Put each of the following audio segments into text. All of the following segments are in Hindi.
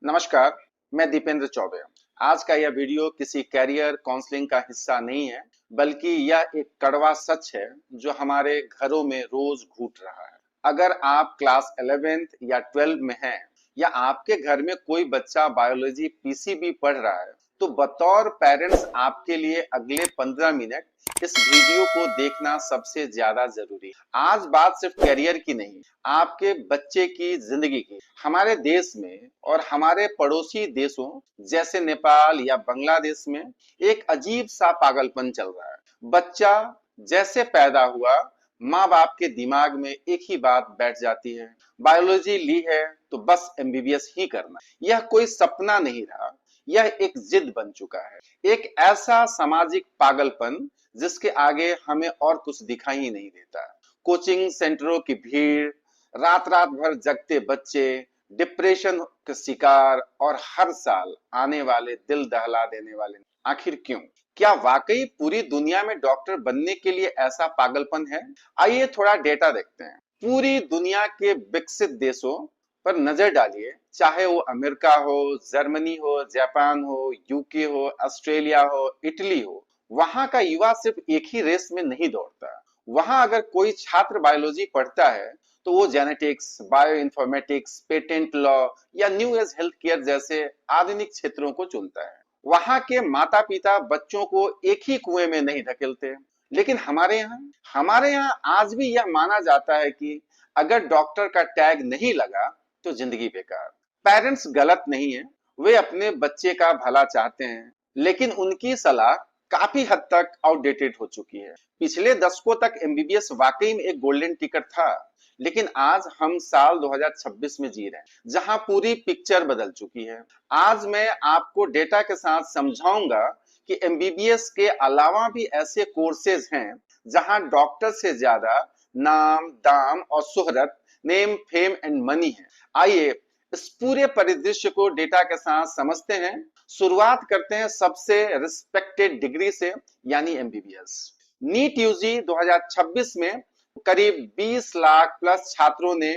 नमस्कार, मैं दीपेंद्र चौबे। आज का यह वीडियो किसी कैरियर काउंसलिंग का हिस्सा नहीं है, बल्कि यह एक कड़वा सच है जो हमारे घरों में रोज घूट रहा है। अगर आप क्लास 11th या 12 में हैं, या आपके घर में कोई बच्चा बायोलॉजी पीसीबी पढ़ रहा है, तो बतौर पेरेंट्स आपके लिए अगले 15 मिनट इस वीडियो को देखना सबसे ज्यादा जरूरी है। आज बात सिर्फ कैरियर की नहीं, आपके बच्चे की जिंदगी की। हमारे देश में और हमारे पड़ोसी देशों जैसे नेपाल या बांग्लादेश में एक अजीब सा पागलपन चल रहा है। बच्चा जैसे पैदा हुआ, माँ बाप के दिमाग में एक ही बात बैठ जाती है, बायोलॉजी ली है तो बस एमबीबीएस ही करना। यह कोई सपना नहीं रहा, यह एक जिद बन चुका है, एक ऐसा सामाजिक पागलपन जिसके आगे हमें और कुछ दिखाई ही नहीं देता। कोचिंग सेंटरों की भीड़, रात रात भर जगते बच्चे, डिप्रेशन के शिकार और हर साल आने वाले दिल दहला देने वाले। आखिर क्यों? क्या वाकई पूरी दुनिया में डॉक्टर बनने के लिए ऐसा पागलपन है? आइए थोड़ा डेटा देखते हैं। पूरी दुनिया के विकसित देशों पर नजर डालिए, चाहे वो अमेरिका हो, जर्मनी हो, जापान हो, यूके हो, ऑस्ट्रेलिया हो, इटली हो। वहां का युवा सिर्फ एक ही रेस में नहीं दौड़ता। वहां अगर कोई छात्र बायोलॉजी पढ़ता है तो वो genetics, bio informatics, patent law या न्यू एज हेल्थ केयर जैसे आधुनिक क्षेत्रों को चुनता है। वहां के माता पिता बच्चों को एक ही कुएं में नहीं धकेलते। लेकिन हमारे यहाँ आज भी यह माना जाता है कि अगर डॉक्टर का टैग नहीं लगा तो जिंदगी बेकार। पेरेंट्स गलत नहीं है, वे अपने बच्चे का भला चाहते हैं, लेकिन उनकी सलाह काफी हद तक आउटडेटेड हो चुकी है। पिछले दशकों तक एमबीबीएस वाकई में एक गोल्डन टिकट था, लेकिन आज हम साल 2026 में जी रहे हैं, जहां पूरी पिक्चर बदल चुकी है। आज मैं आपको डेटा के साथ समझाऊंगा कि एमबीबीएस के अलावा भी ऐसे कोर्सेज हैं जहां डॉक्टर से ज्यादा नाम, दाम और शोहरत, नेम, फेम एंड मनी है। आइए इस पूरे परिदृश्य को डेटा के साथ समझते हैं। शुरुआत करते हैं सबसे रिस्पेक्टेड डिग्री से, यानी एमबीबीएस। नीट यूजी 2026 में करीब 20 लाख प्लस छात्रों ने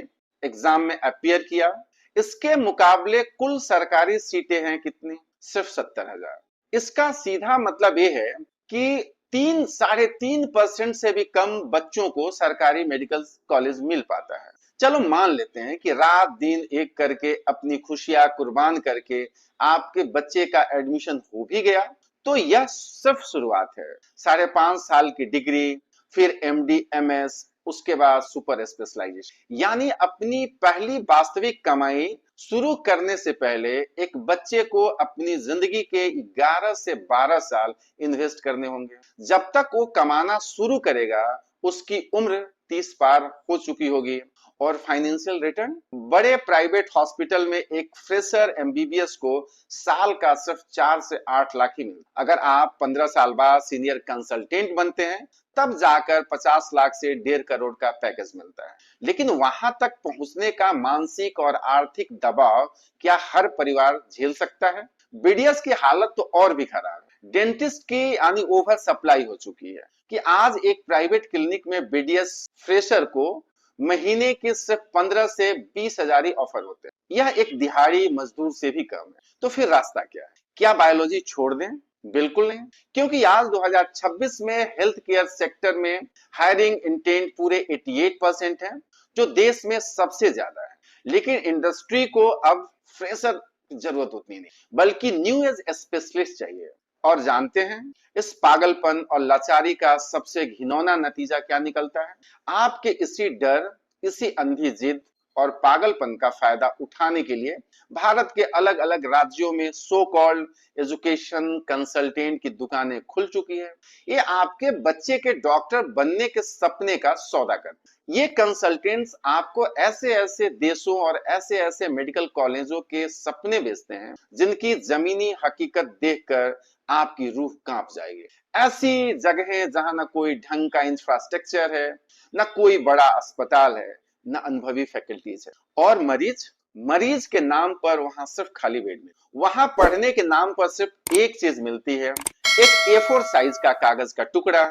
एग्जाम में अपीयर किया। इसके मुकाबले कुल सरकारी सीटें हैं कितनी? सिर्फ 70,000। इसका सीधा मतलब यह है कि 3-3.5% से भी कम बच्चों को सरकारी मेडिकल कॉलेज मिल पाता है। चलो मान लेते हैं कि रात दिन एक करके अपनी खुशियां कुर्बान करके आपके बच्चे का एडमिशन हो भी गया, तो यह सिर्फ शुरुआत है। 5.5 साल की डिग्री, फिर एमडी, एमएस, उसके बाद सुपर स्पेशलाइजेशन, यानी अपनी पहली वास्तविक कमाई शुरू करने से पहले एक बच्चे को अपनी जिंदगी के 11 से 12 साल इन्वेस्ट करने होंगे। जब तक वो कमाना शुरू करेगा उसकी उम्र 30 पार हो चुकी होगी। और फाइनेंशियल रिटर्न, बड़े प्राइवेट हॉस्पिटल में एक फ्रेशर एमबीबीएस को साल का सिर्फ 4 से 8 लाख ही मिलता। अगर आप 15 साल बाद सीनियर कंसल्टेंट बनते हैं तब जाकर 50 लाख से 1.5 करोड़ का पैकेज मिलता है। लेकिन वहां तक पहुंचने का मानसिक और आर्थिक दबाव क्या हर परिवार झेल सकता है? बीडीएस की हालत तो और भी खराब है। डेंटिस्ट की यानी ओवर सप्लाई हो चुकी है कि आज एक प्राइवेट क्लिनिक में बीडीएस फ्रेशर को महीने के सिर्फ 15 से 20 हजार ही ऑफर होते हैं। यह एक दिहाड़ी मजदूर से भी कम है। तो फिर रास्ता क्या है? क्या बायोलॉजी छोड़ दें? बिल्कुल नहीं, क्योंकि आज 2026 में हेल्थ केयर सेक्टर में हायरिंग इंटेंट पूरे 88% है, जो देश में सबसे ज्यादा है। लेकिन इंडस्ट्री को अब फ्रेशर जरूरत उतनी नहीं, बल्कि न्यू एज स्पेशलिस्ट चाहिए। और जानते हैं इस पागलपन और लाचारी का सबसे घिनौना नतीजा क्या निकलता है? आपके इसी डर, इसी अंधी जिद और पागलपन का फायदा उठाने के लिए भारत के अलग अलग राज्यों में सो कॉल्ड एजुकेशन कंसल्टेंट की दुकानें खुल चुकी है। ये आपके बच्चे के डॉक्टर बनने के सपने का सौदा करते हैं। ये कंसल्टेंट्स आपको ऐसे ऐसे देशों और ऐसे ऐसे मेडिकल कॉलेजों के सपने बेचते हैं जिनकी जमीनी हकीकत देखकर आपकी रूह कांप जाएगी। ऐसी जगह जहां ना कोई ढंग का इंफ्रास्ट्रक्चर है, ना कोई बड़ा अस्पताल है, ना अनुभवी फैकल्टीज है, और मरीज के नाम पर वहां सिर्फ खाली बेड में, वहां पढ़ने के नाम पर सिर्फ एक चीज मिलती है, एक A4 साइज का कागज का टुकड़ा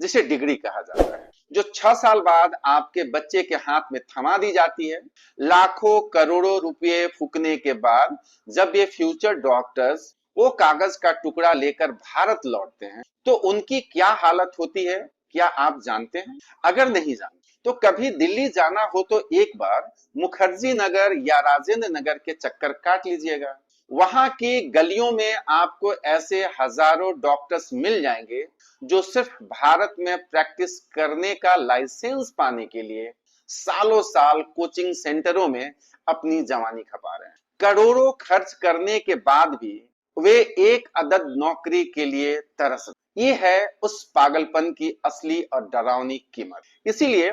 जिसे डिग्री कहा जाता है। जो 6 साल बाद आपके बच्चे के हाथ में थमा दी जाती है। लाखों करोड़ों रुपए फूकने के बाद जब ये फ्यूचर डॉक्टर्स वो कागज का टुकड़ा लेकर भारत लौटते हैं तो उनकी क्या हालत होती है, क्या आप जानते हैं? अगर नहीं जानते तो कभी दिल्ली जाना हो तो एक बार मुखर्जी नगर या राजेंद्र नगर के चक्कर काट लीजिएगा। वहां की गलियों में आपको ऐसे हजारों डॉक्टर्स मिल जाएंगे जो सिर्फ भारत में प्रैक्टिस करने का लाइसेंस पाने के लिए सालों साल कोचिंग सेंटरों में अपनी जवानी खपा रहे हैं। करोड़ों खर्च करने के बाद भी वे एक अदद नौकरी के लिए तरस। ये है उस पागलपन की असली और डरावनी कीमत। इसीलिए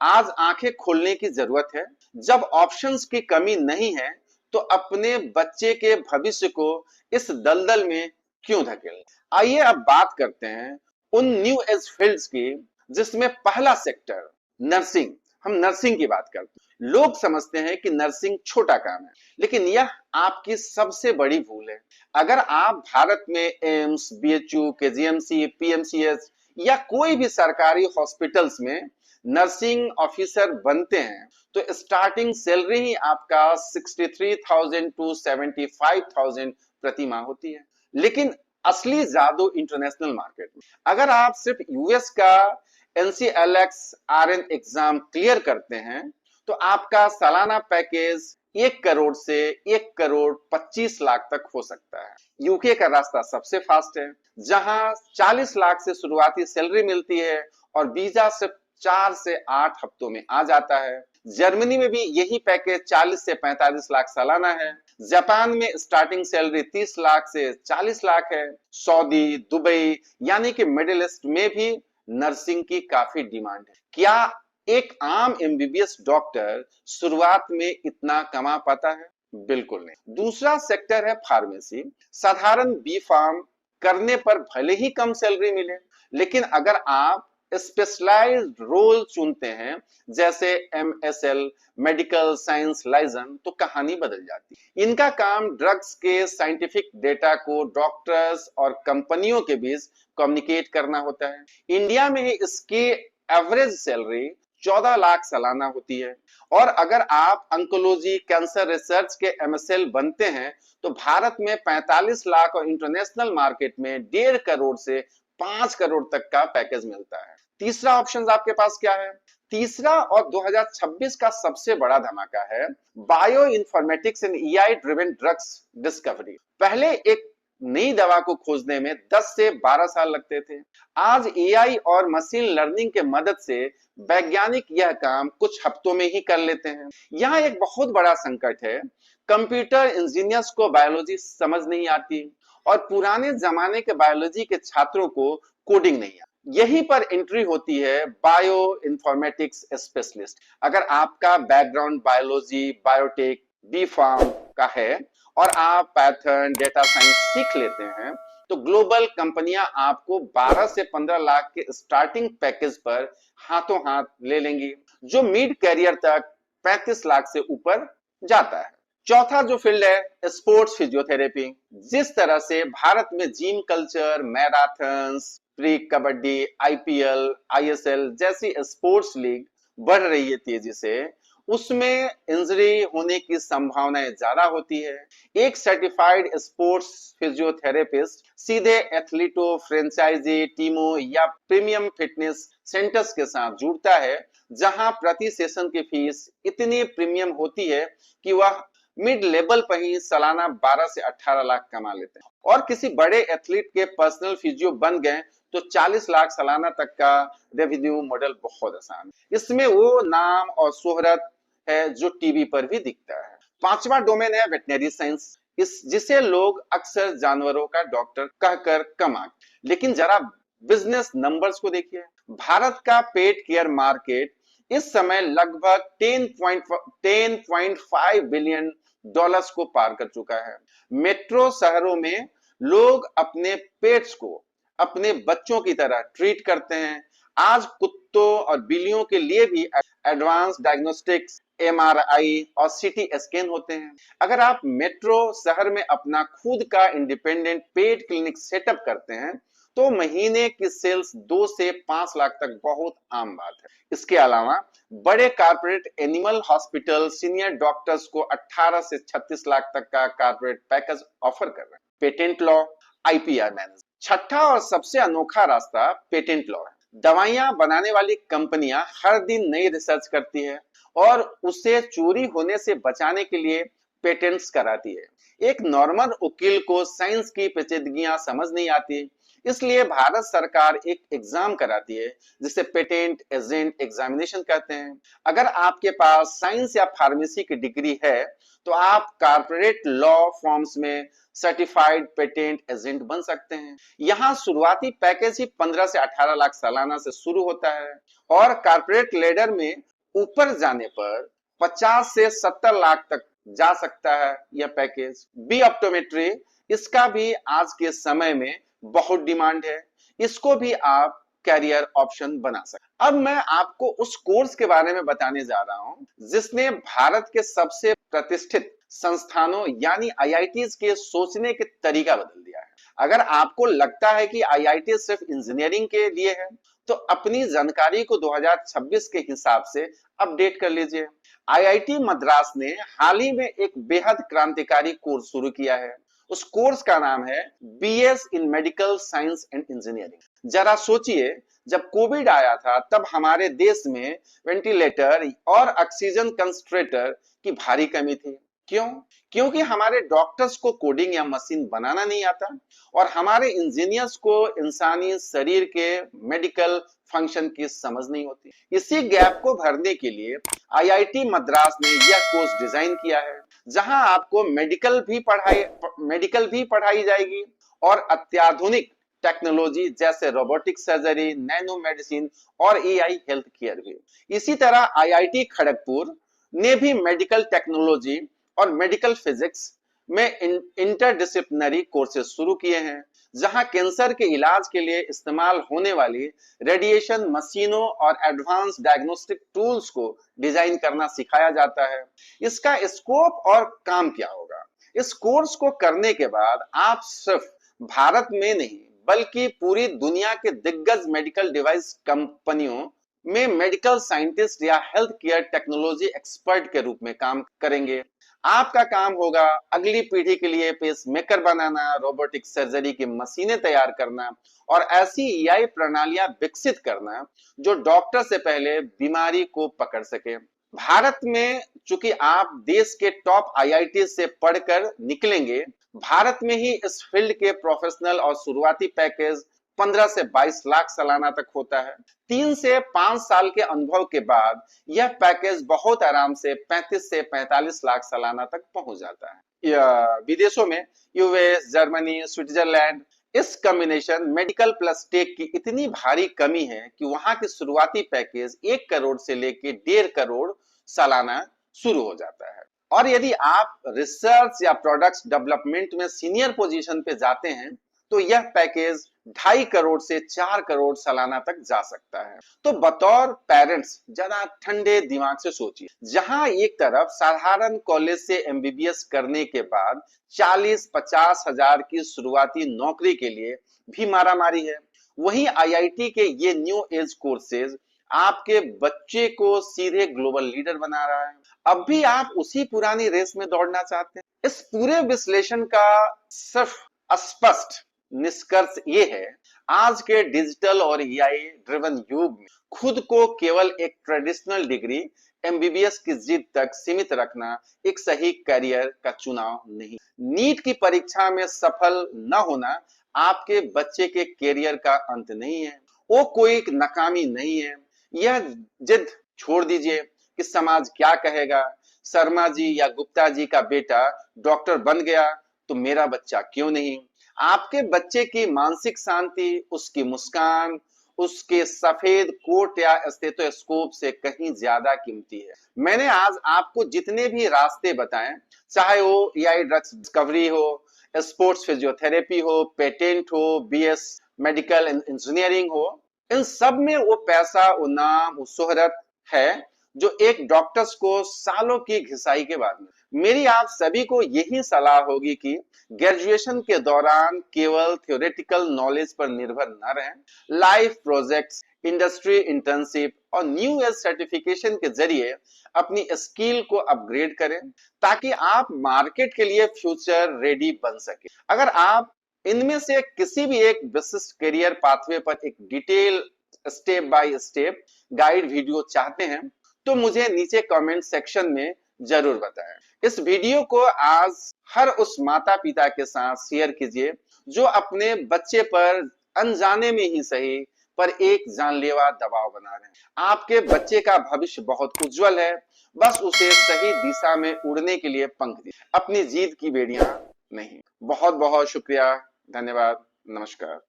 आज आंखें खोलने की जरूरत है। जब ऑप्शंस की कमी नहीं है तो अपने बच्चे के भविष्य को इस दलदल में क्यों धकेलें? आइए अब बात करते हैं उन न्यू एज फील्ड्स की जिसमें पहला सेक्टर नर्सिंग। हम नर्सिंग की बात करते हैं। लोग समझते हैं कि नर्सिंग छोटा काम है, लेकिन यह आपकी सबसे बड़ी भूल है। अगर आप भारत में एम्स, बीएचयू, केजीएमसी, पीएमसीएच या कोई भी सरकारी हॉस्पिटल्स में नर्सिंग ऑफिसर बनते हैं तो स्टार्टिंग सैलरी ही आपका 63,000 टू 75,000 प्रति माह होती है। लेकिन असली जादू इंटरनेशनल मार्केट में। अगर आप सिर्फ यूएस का एनसीएलएक्स आरएन एग्जाम क्लियर करते हैं तो आपका सालाना पैकेज 1 करोड़ से 1 करोड़ 25 लाख तक हो सकता है। यूके का रास्ता सबसे फास्ट है, जहां 40 लाख से शुरुआती सैलरी मिलती है और वीजा सिर्फ 4 से 8 हफ्तों में आ जाता है। जर्मनी में भी यही पैकेज 40 से 45 लाख सालाना है। जापान में स्टार्टिंग सैलरी 30 लाख से 40 लाख है। सऊदी, दुबई यानी कि मिडिल ईस्ट में भी नर्सिंग की काफी डिमांड है। क्या एक आम एमबीबीएस डॉक्टर शुरुआत में इतना कमा पाता है? बिल्कुल नहीं। दूसरा सेक्टर है फार्मेसी। साधारण बी फार्म करने पर भले ही कम सैलरी मिले, लेकिन अगर आप स्पेशलाइज्ड रोल चुनते हैं जैसे एमएसएल, मेडिकल साइंस लाइजन, तो कहानी बदल जाती है। इनका काम ड्रग्स के साइंटिफिक डेटा को डॉक्टर्स और कंपनियों के बीच कम्युनिकेट करना होता है। इंडिया में इसकी एवरेज सैलरी 14 लाख सालाना होती है। और अगर आप अंकोलॉजी, कैंसर रिसर्च के एमएसएल बनते हैं तो भारत में 45 लाख और इंटरनेशनल मार्केट में 1.5 करोड़ से 5 करोड़ तक का पैकेज मिलता है। तीसरा ऑप्शन आपके पास क्या है? तीसरा और 2026 का सबसे बड़ा धमाका है bio informatics and AI driven drugs discovery. पहले एक नई दवा को खोजने में 10 से 12 साल लगते थे। आज एआई और मशीन लर्निंग के मदद से वैज्ञानिक यह काम कुछ हफ्तों में ही कर लेते हैं। यहाँ एक बहुत बड़ा संकट है। कंप्यूटर इंजीनियर्स को बायोलॉजी समझ नहीं आती और पुराने जमाने के बायोलॉजी के छात्रों को कोडिंग नहीं आती। यहीं पर एंट्री होती है बायो इन्फॉर्मेटिक्स स्पेशलिस्ट। अगर आपका background biology, biotech, B pharm का है और आप पाइथन, डेटा साइंस सीख लेते हैं तो ग्लोबल कंपनियां आपको 12 से 15 लाख के स्टार्टिंग पैकेज पर हाथों हाथ ले लेंगी, जो मिड कैरियर तक 35 लाख से ऊपर जाता है। चौथा जो फील्ड है स्पोर्ट्स फिजियोथेरेपी। जिस तरह से भारत में gym culture, marathons, pre kabaddi, IPL, ISL जैसी स्पोर्ट्स लीग बढ़ रही है तेजी से, उसमें इंजरी होने की संभावनाएं ज्यादा होती है। एक सर्टिफाइड स्पोर्ट्स फिजियोथेरेपिस्ट सीधे एथलीटों, फ्रेंचाइजी टीमों या प्रीमियम फिटनेस सेंटर्स के साथ जुड़ता है, जहां प्रति सेशन की फीस इतनी प्रीमियम होती है कि वह मिड लेवल पर ही सालाना 12 से 18 लाख कमा लेते हैं। और किसी बड़े एथलीट के पर्सनल फिजियो बन गए तो 40 लाख सालाना तक का रेवेन्यू मॉडल बहुत आसान है। इसमें वो नाम और शोहरत है जो टीवी पर भी दिखता है। पांचवा डोमेन है वेटनरी साइंस, जिसे लोग अक्सर जानवरों का डॉक्टर कहकर कमा। लेकिन जरा बिजनेस नंबर्स को देखिए। भारत का पेट केयर मार्केट इस समय लगभग 10.5 बिलियन डॉलर्स को पार कर चुका है। मेट्रो शहरों में लोग अपने पेट्स को अपने बच्चों की तरह ट्रीट करते हैं। आज कुत्तों और बिल्लियों के लिए भी एडवांस डायग्नोस्टिक्स, एमआरआई और सीटी स्कैन होते हैं। अगर आप मेट्रो शहर में अपना खुद का इंडिपेंडेंट पेट क्लिनिक सेटअप करते हैं तो महीने की सेल्स 2 से 5 लाख तक बहुत आम बात है। इसके अलावा बड़े corporate animal hospital senior doctors को 18 से 36 लाख तक का कॉर्पोरेट पैकेज ऑफर कर रहे हैं। Patent law, IPR manage. छठा और सबसे अनोखा रास्ता पेटेंट लॉ है। दवाइयां बनाने वाली कंपनियां हर दिन नई रिसर्च करती है और उसे चोरी होने से बचाने के लिए पेटेंट्स कराती है। एक नॉर्मल वकील को साइंस की पेचीदगियां समझ नहीं आती, इसलिए भारत सरकार एक एग्जाम कराती है जिसे पेटेंट एजेंट एग्जामिनेशन कहते हैं। अगर आपके पास साइंस या फार्मेसी की डिग्री है तो आप कॉर्पोरेट लॉ फॉर्म्स में सर्टिफाइड पेटेंट एजेंट बन सकते हैं। यहाँ शुरुआती पैकेज ही 15 से 18 लाख सालाना से शुरू होता है और कॉर्पोरेट लेडर में ऊपर जाने पर 50 से 70 लाख तक जा सकता है यह पैकेज। बी ऑप्टोमेट्री, इसका भी आज के समय में बहुत डिमांड है, इसको भी आप कैरियर ऑप्शन बना सकते। अब मैं आपको उस कोर्स के बारे में बताने जा रहा हूं जिसने भारत के सबसे प्रतिष्ठित संस्थानों यानी आईआईटीज के सोचने के तरीका बदल दिया है। अगर आपको लगता है कि आईआईटी सिर्फ इंजीनियरिंग के लिए है तो अपनी जानकारी को 2026 के हिसाब से अपडेट कर लीजिए। आईआईटी मद्रास ने हाल ही में एक बेहद क्रांतिकारी कोर्स शुरू किया है। उस कोर्स का नाम है BS in medical science and engineering. जरा सोचिए, जब कोविड आया था तब हमारे देश में वेंटिलेटर और ऑक्सीजन कंसंट्रेटर की भारी कमी थी। क्यों? क्योंकि हमारे डॉक्टर्स को कोडिंग या मशीन बनाना नहीं आता और हमारे इंजीनियर्स को इंसानी शरीर के मेडिकल फंक्शन की समझ नहीं होती। इसी गैप को भरने के लिए आईआईटी मद्रास ने यह कोर्स डिजाइन किया है जहां आपको मेडिकल भी पढ़ाई जाएगी और अत्याधुनिक टेक्नोलॉजी जैसे रोबोटिक सर्जरी, नैनो मेडिसिन और एआई हेल्थ केयर भी। इसी तरह आईआईटी खड़गपुर ने भी मेडिकल टेक्नोलॉजी और मेडिकल फिजिक्स में इंटरडिसिप्लिनरी कोर्सेज शुरू किए हैं जहां कैंसर के इलाज के लिए इस्तेमाल होने वाली रेडिएशन मशीनों और एडवांस डायग्नोस्टिक टूल्स को डिजाइन करना सिखाया जाता है। इसका स्कोप और काम क्या होगा? इस कोर्स को करने के बाद आप सिर्फ भारत में नहीं बल्कि पूरी दुनिया के दिग्गज मेडिकल डिवाइस कंपनियों में मेडिकल साइंटिस्ट या हेल्थ केयर टेक्नोलॉजी एक्सपर्ट के रूप में काम करेंगे। आपका काम होगा अगली पीढ़ी के लिए पेस मेकर बनाना, रोबोटिक सर्जरी की मशीनें तैयार करना और ऐसी एआई प्रणालियां विकसित करना जो डॉक्टर से पहले बीमारी को पकड़ सके। भारत में चूंकि आप देश के टॉप आईआईटी से पढ़कर निकलेंगे, भारत में ही इस फील्ड के प्रोफेशनल और शुरुआती पैकेज 15 से 22 लाख सालाना तक होता है। 3 से 5 साल के अनुभव के बाद यह पैकेज बहुत आराम से 35 से 45 लाख सालाना तक पहुंच जाता है। विदेशों में यूएस, जर्मनी, स्विट्जरलैंड इस कॉम्बिनेशन मेडिकल प्लस टेक की इतनी भारी कमी है कि वहां के शुरुआती पैकेज 1 करोड़ से लेकर 1.5 करोड़ सालाना शुरू हो जाता है। और यदि आप रिसर्च या प्रोडक्ट्स डेवलपमेंट में सीनियर पोजीशन पे जाते हैं तो यह पैकेज 2.5 करोड़ से 4 करोड़ सालाना तक जा सकता है। तो बतौर पेरेंट्स जरा ठंडे दिमाग से सोचिए, जहां एक तरफ साधारण कॉलेज से एमबीबीएस करने के बाद 40-50 हजार की शुरुआती नौकरी के लिए भी मारामारी है, वहीं आईआईटी के ये न्यू एज कोर्सेज आपके बच्चे को सीधे ग्लोबल लीडर बना रहा है। अब भी आप उसी पुरानी रेस में दौड़ना चाहते हैं? इस पूरे विश्लेषण का सिर्फ स्पष्ट निष्कर्ष ये है, आज के डिजिटल और एआई ड्रिवन युग में खुद को केवल एक ट्रेडिशनल डिग्री एमबीबीएस की जिद तक सीमित रखना एक सही करियर का चुनाव नहीं। नीट की परीक्षा में सफल न होना आपके बच्चे के करियर का अंत नहीं है, वो कोई नाकामी नहीं है। यह जिद छोड़ दीजिए कि समाज क्या कहेगा, शर्मा जी या गुप्ता जी का बेटा डॉक्टर बन गया तो मेरा बच्चा क्यों नहीं। आपके बच्चे की मानसिक शांति उसकी मुस्कान, उसके सफेद कोट या स्टेथोस्कोप से कहीं ज्यादा कीमती है। मैंने आज आपको जितने भी रास्ते बताएं, चाहे वो एआई ड्रग्स डिस्कवरी हो, स्पोर्ट्स फिजियोथेरेपी हो, पेटेंट हो, बीएस मेडिकल इंजीनियरिंग हो, इन सब में वो पैसा, वो नाम, वो शोहरत है जो एक डॉक्टर्स को सालों की घिसाई के बाद में। मेरी आप सभी को यही सलाह होगी कि ग्रेजुएशन के दौरान केवल थ्योरेटिकल नॉलेज पर निर्भर न रहें, लाइफ प्रोजेक्ट्स, इंडस्ट्री इंटर्नशिप और न्यू एज सर्टिफिकेशन के जरिए अपनी स्किल को अपग्रेड करें, ताकि आप मार्केट के लिए फ्यूचर रेडी बन सके। अगर आप इनमें से किसी भी एक विशिष्ट करियर पाथवे पर एक detail step by step guide video चाहते हैं तो मुझे नीचे कमेंट सेक्शन में जरूर बताएं। इस वीडियो को आज हर उस माता पिता के साथ शेयर कीजिए जो अपने बच्चे पर अनजाने में ही सही पर एक जानलेवा दबाव बना रहे हैं। आपके बच्चे का भविष्य बहुत उज्जवल है, बस उसे सही दिशा में उड़ने के लिए पंख दीजिए, अपनी जीत की बेड़ियां नहीं। बहुत बहुत शुक्रिया, धन्यवाद, नमस्कार।